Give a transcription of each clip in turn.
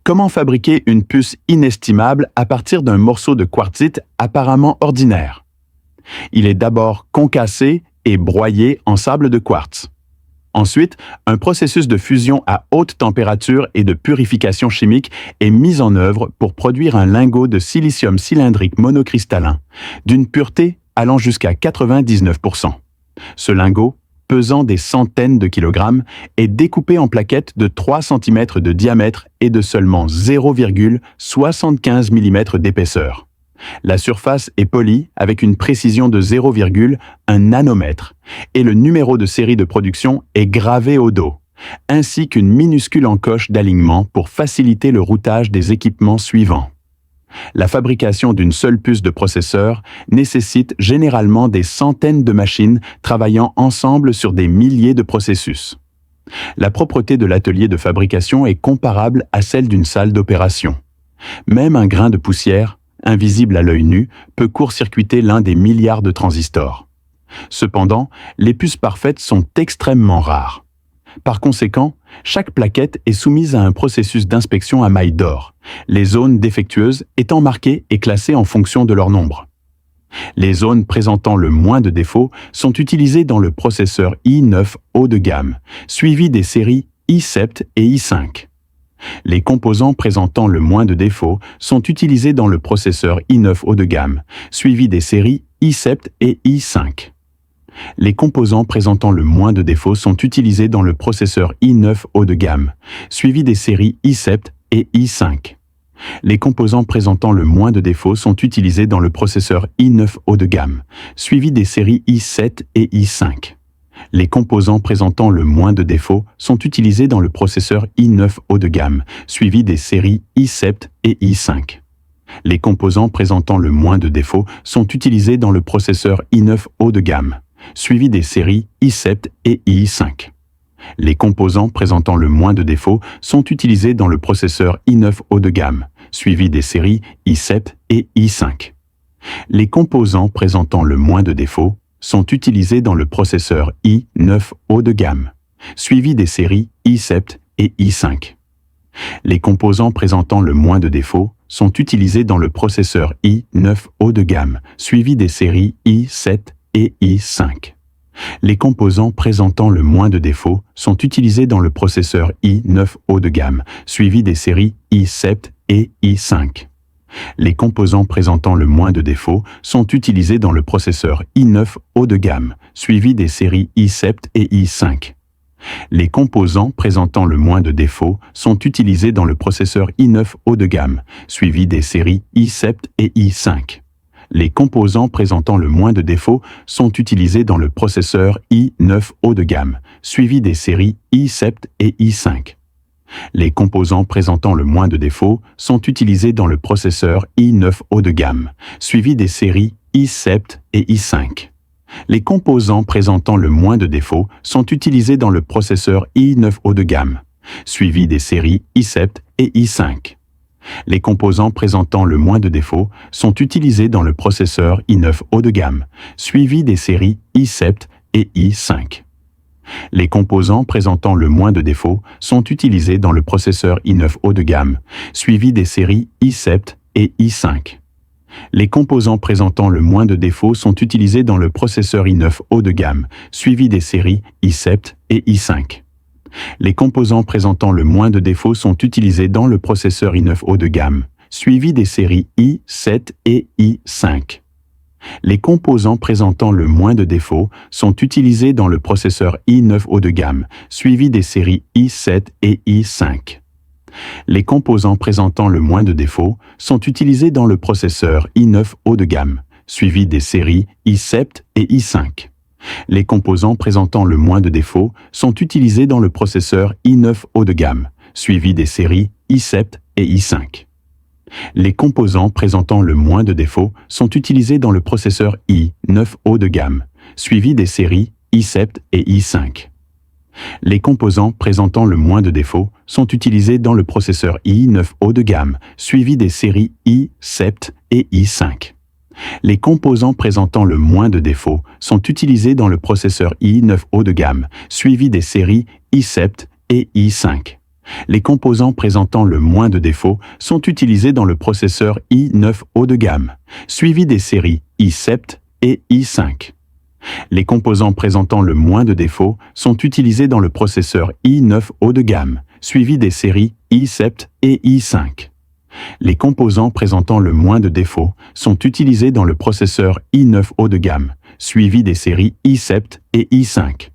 Comment fabriquer une puce inestimable à partir d'un morceau de quartzite apparemment ordinaire? Il est d'abord concassé et broyé en sable de quartz. Ensuite, un processus de fusion à haute température et de purification chimique est mis en œuvre pour produire un lingot de silicium cylindrique monocristallin, d'une pureté allant jusqu'à 99%. Ce lingot, pesant des centaines de kilogrammes, est découpé en plaquettes de 3 cm de diamètre et de seulement 0,75 mm d'épaisseur. La surface est polie avec une précision de 0,1 nanomètre et le numéro de série de production est gravé au dos, ainsi qu'une minuscule encoche d'alignement pour faciliter le routage des équipements suivants. La fabrication d'une seule puce de processeur nécessite généralement des centaines de machines travaillant ensemble sur des milliers de processus. La propreté de l'atelier de fabrication est comparable à celle d'une salle d'opération. Même un grain de poussière, invisible à l'œil nu, peut court-circuiter l'un des milliards de transistors. Cependant, les puces parfaites sont extrêmement rares. Par conséquent, chaque plaquette est soumise à un processus d'inspection à maille d'or, les zones défectueuses étant marquées et classées en fonction de leur nombre. Les zones présentant le moins de défauts sont utilisées dans le processeur i9 haut de gamme, suivi des séries i7 et i5. Les composants présentant le moins de défauts sont utilisés dans le processeur i9 haut de gamme, suivi des séries i7 et i5. Les composants présentant le moins de défauts sont utilisés dans le processeur i9 haut de gamme, suivi des séries i7 et i5. Les composants présentant le moins de défauts sont utilisés dans le processeur i9 haut de gamme, suivi des séries i7 et i5. Les composants présentant le moins de défauts sont utilisés dans le processeur i9 haut de gamme, suivi des séries i7 et i5. Les composants présentant le moins de défauts sont utilisés dans le processeur i9 haut de gamme, suivi des séries i7 et i5. Les composants présentant le moins de défauts sont utilisés dans le processeur i9 haut de gamme, suivi des séries i7 et i5. Les composants présentant le moins de défauts sont utilisés dans le processeur i9 haut de gamme, suivi des séries i7 et i5. Les composants présentant le moins de défauts sont utilisés dans le processeur i9 haut de gamme, suivi des séries i7 et i5. Les composants présentant le moins de défauts sont utilisés dans le processeur i9 haut de gamme, suivi des séries i7 et i5. Les composants présentant le moins de défauts sont utilisés dans le processeur i9 haut de gamme, suivi des séries i7 et i5. Les composants présentant le moins de défauts sont utilisés dans le processeur i9 haut de gamme, suivi des séries i7 et i5. Les composants présentant le moins de défauts sont utilisés dans le processeur i9 haut de gamme, suivi des séries i7 et i5. Les composants présentant le moins de défauts sont utilisés dans le processeur i9 haut de gamme, suivi des séries i7 et i5. Les composants présentant le moins de défauts sont utilisés dans le processeur i9 haut de gamme, suivi des séries i7 et i5. Les composants présentant le moins de défauts sont utilisés dans le processeur i9 haut de gamme, suivi des séries i7 et i5. Les composants présentant le moins de défauts sont utilisés dans le processeur i9 haut de gamme, suivi des séries i7 et i5. Les composants présentant le moins de défauts sont utilisés dans le processeur i9 haut de gamme, suivi des séries i7 et i5. Les composants présentant le moins de défauts sont utilisés dans le processeur i9 haut de gamme, suivi des séries i7 et i5. Les composants présentant le moins de défauts sont utilisés dans le processeur i9 haut de gamme, suivi des séries i7 et i5. Les composants présentant le moins de défauts sont utilisés dans le processeur i9 haut de gamme, suivi des séries i7 et i5. Les composants présentant le moins de défauts sont utilisés dans le processeur i9 haut de gamme, suivi des séries i7 et i5. Les composants présentant le moins de défauts sont utilisés dans le processeur i9 haut de gamme, suivi des séries i7 et i5. Les composants présentant le moins de défauts sont utilisés dans le processeur i9 haut de gamme, suivi des séries i7 et i5. Les composants présentant le moins de défauts sont utilisés dans le processeur i9 haut de gamme, suivi des séries i7 et i5. Les composants présentant le moins de défauts sont utilisés dans le processeur i9 haut de gamme, suivi des séries i7 et i5. Les composants présentant le moins de défauts sont utilisés dans le processeur i9 haut de gamme, suivi des séries i7 et i5. Les composants présentant le moins de défauts sont utilisés dans le processeur i9 haut de gamme, suivi des séries i7 et i5.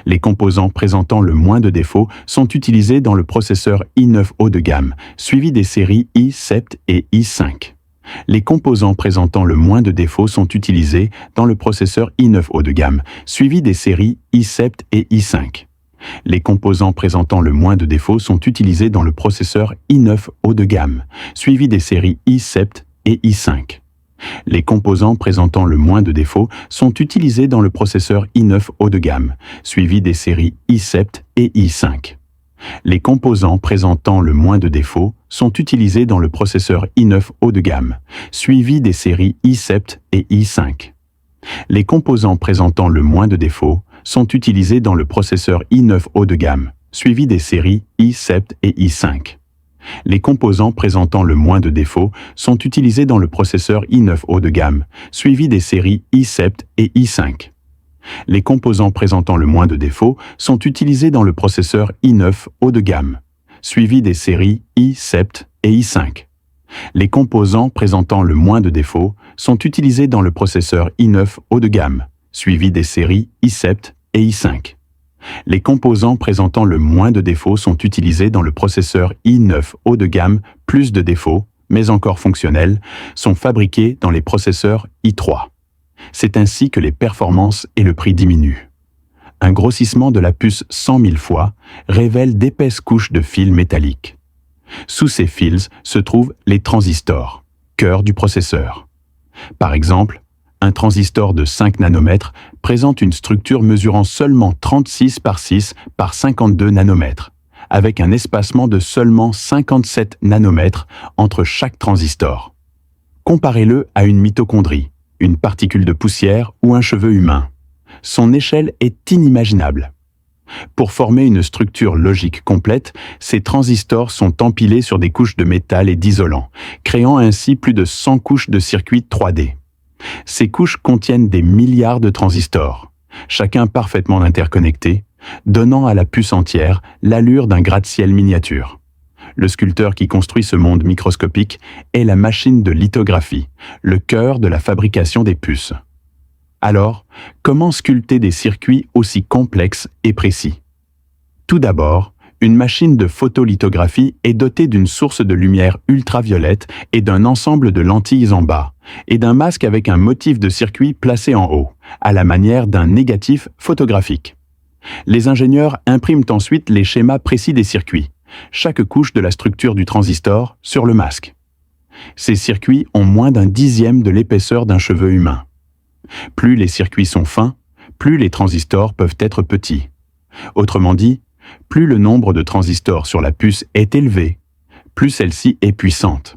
Les composants présentant le moins de défauts sont utilisés dans le processeur i9 haut de gamme, suivi des séries i7 et i5. Les composants présentant le moins de défauts sont utilisés dans le processeur i9 haut de gamme, suivi des séries i7 et i5. Les composants présentant le moins de défauts sont utilisés dans le processeur i9 haut de gamme, suivi des séries i7 et i5. Les composants présentant le moins de défauts sont utilisés dans le processeur i9 haut de gamme, suivi des séries i7 et i5. Les composants présentant le moins de défauts sont utilisés dans le processeur i9 haut de gamme, suivi des séries i7 et i5. Les composants présentant le moins de défauts sont utilisés dans le processeur i9 haut de gamme, suivi des séries i7 et i5. Les composants présentant le moins de défauts sont utilisés dans le processeur i9 haut de gamme, suivi des séries i7 et i5. Les composants présentant le moins de défauts sont utilisés dans le processeur i9 haut de gamme, suivi des séries i7 et i5. Les composants présentant le moins de défauts sont utilisés dans le processeur i9 haut de gamme, suivi des séries i7 et i5. Les composants présentant le moins de défauts sont utilisés dans le processeur i9 haut de gamme, plus de défauts, mais encore fonctionnels, sont fabriqués dans les processeurs i3. C'est ainsi que les performances et le prix diminuent. Un grossissement de la puce 100 000 fois révèle d'épaisses couches de fils métalliques. Sous ces fils se trouvent les transistors, cœur du processeur. Par exemple, un transistor de 5 nanomètres présente une structure mesurant seulement 36 par 6 par 52 nanomètres, avec un espacement de seulement 57 nanomètres entre chaque transistor. Comparez-le à une mitochondrie, une particule de poussière ou un cheveu humain. Son échelle est inimaginable. Pour former une structure logique complète, ces transistors sont empilés sur des couches de métal et d'isolant, créant ainsi plus de 100 couches de circuits 3D. Ces couches contiennent des milliards de transistors, chacun parfaitement interconnecté, donnant à la puce entière l'allure d'un gratte-ciel miniature. Le sculpteur qui construit ce monde microscopique est la machine de lithographie, le cœur de la fabrication des puces. Alors, comment sculpter des circuits aussi complexes et précis? Tout d'abord, une machine de photolithographie est dotée d'une source de lumière ultraviolette et d'un ensemble de lentilles en bas, et d'un masque avec un motif de circuit placé en haut, à la manière d'un négatif photographique. Les ingénieurs impriment ensuite les schémas précis des circuits, chaque couche de la structure du transistor sur le masque. Ces circuits ont moins d'un dixième de l'épaisseur d'un cheveu humain. Plus les circuits sont fins, plus les transistors peuvent être petits. Autrement dit, plus le nombre de transistors sur la puce est élevé, plus celle-ci est puissante.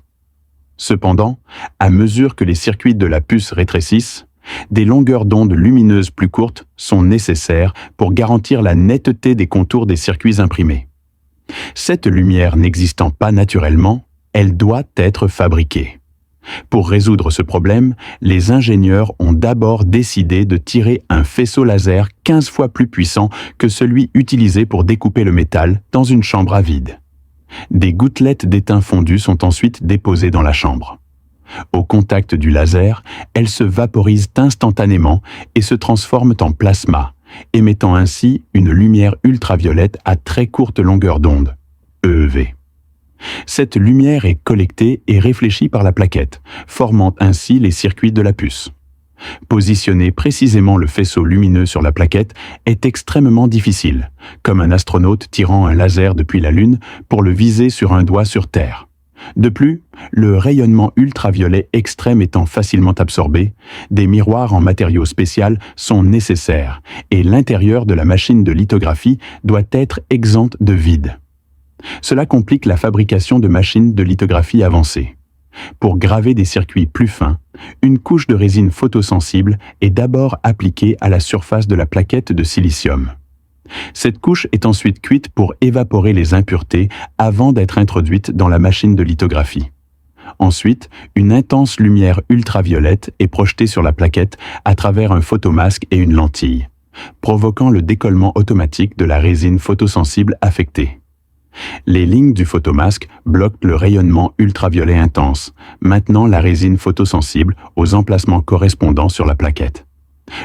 Cependant, à mesure que les circuits de la puce rétrécissent, des longueurs d'onde lumineuses plus courtes sont nécessaires pour garantir la netteté des contours des circuits imprimés. Cette lumière n'existant pas naturellement, elle doit être fabriquée. Pour résoudre ce problème, les ingénieurs ont d'abord décidé de tirer un faisceau laser 15 fois plus puissant que celui utilisé pour découper le métal dans une chambre à vide. Des gouttelettes d'étain fondu sont ensuite déposées dans la chambre. Au contact du laser, elles se vaporisent instantanément et se transforment en plasma, émettant ainsi une lumière ultraviolette à très courte longueur d'onde, EEV. Cette lumière est collectée et réfléchie par la plaquette, formant ainsi les circuits de la puce. Positionner précisément le faisceau lumineux sur la plaquette est extrêmement difficile, comme un astronaute tirant un laser depuis la Lune pour le viser sur un doigt sur Terre. De plus, le rayonnement ultraviolet extrême étant facilement absorbé, des miroirs en matériau spécial sont nécessaires et l'intérieur de la machine de lithographie doit être exempt de vide. Cela complique la fabrication de machines de lithographie avancées. Pour graver des circuits plus fins, une couche de résine photosensible est d'abord appliquée à la surface de la plaquette de silicium. Cette couche est ensuite cuite pour évaporer les impuretés avant d'être introduite dans la machine de lithographie. Ensuite, une intense lumière ultraviolette est projetée sur la plaquette à travers un photomasque et une lentille, provoquant le décollement automatique de la résine photosensible affectée. Les lignes du photomasque bloquent le rayonnement ultraviolet intense, maintenant la résine photosensible aux emplacements correspondants sur la plaquette.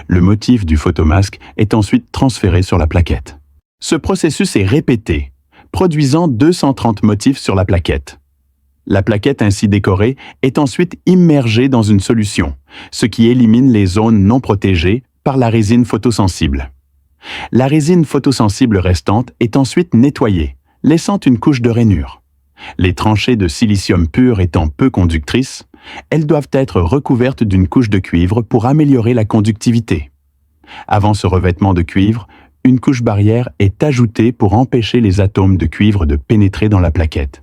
Le motif du photomasque est ensuite transféré sur la plaquette. Ce processus est répété, produisant 230 motifs sur la plaquette. La plaquette ainsi décorée est ensuite immergée dans une solution, ce qui élimine les zones non protégées par la résine photosensible. La résine photosensible restante est ensuite nettoyée, laissant une couche de rainure. Les tranchées de silicium pur étant peu conductrices, elles doivent être recouvertes d'une couche de cuivre pour améliorer la conductivité. Avant ce revêtement de cuivre, une couche barrière est ajoutée pour empêcher les atomes de cuivre de pénétrer dans la plaquette.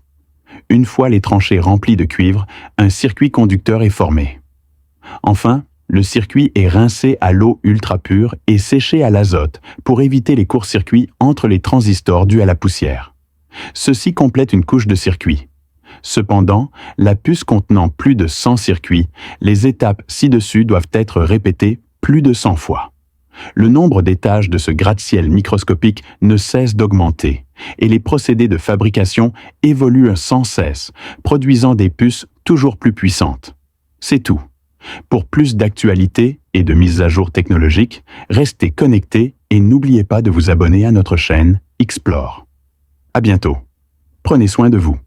Une fois les tranchées remplies de cuivre, un circuit conducteur est formé. Enfin, le circuit est rincé à l'eau ultra pure et séché à l'azote pour éviter les courts-circuits entre les transistors dus à la poussière. Ceci complète une couche de circuit. Cependant, la puce contenant plus de 100 circuits, les étapes ci-dessus doivent être répétées plus de 100 fois. Le nombre d'étages de ce gratte-ciel microscopique ne cesse d'augmenter, et les procédés de fabrication évoluent sans cesse, produisant des puces toujours plus puissantes. C'est tout. Pour plus d'actualités et de mises à jour technologiques, restez connectés et n'oubliez pas de vous abonner à notre chaîne Explore. À bientôt. Prenez soin de vous.